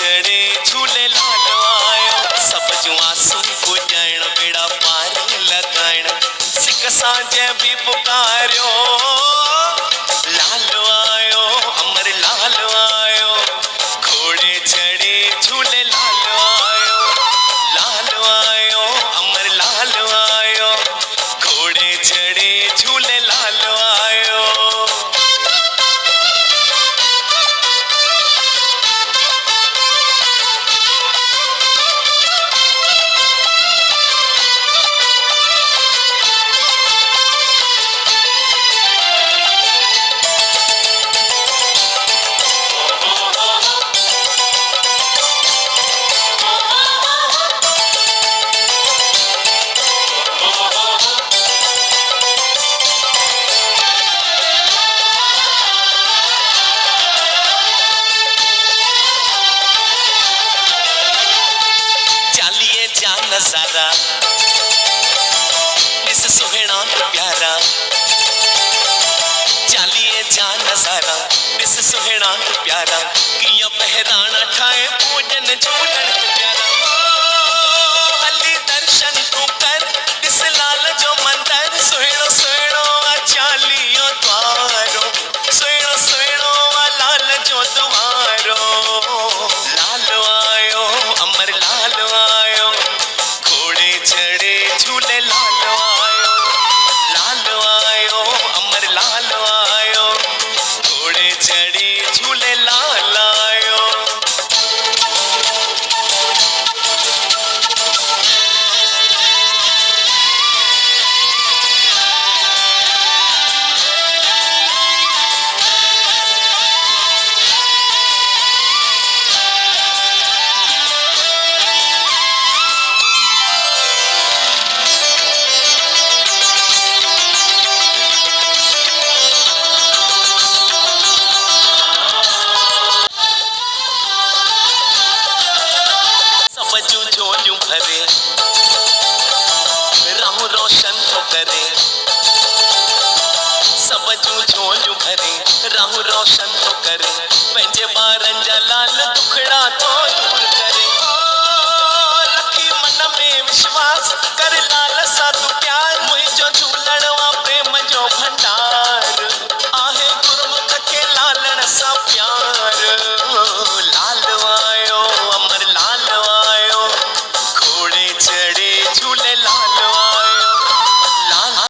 चढ़े झूले लाल आयो, सब जू आंसू पुजण बेड़ा पार लगाण, सिक सांझे भी पुकारियो लाल आयो अमर लाल आयो, घोड़े चढ़े झूले लाल आयो, लाल आयो अमर लाल आयो, घोड़े चढ़े झूले लाल आयो। नजारा इस सुहेना तो प्यारा, चालिए जा नजारा इस सुहेना तो प्यारा, किया पहराना ठाए पूजन झूलन प्यारा। हल्ली दर्शन तू कर इस लाल जो मंदिर, सुहेणो सुहेणो चालियो द्वारो, सुहेणो सुहेणो लाल जो द्वारो, लाल आयो अमर लाल आयो, चढ़े झूले लाल आयो, लाल आयो अमर लाल आयो, घोड़े चढ़े झूले लाल आयो। झोलू भरे राहु रोशन तो करे, सब झोलू भरे राहु रोशन तो करे, पंहिंजे ॿारनि जा लाल दुखड़ा तो दूर करे, रखी मन में विश्वास कर लाल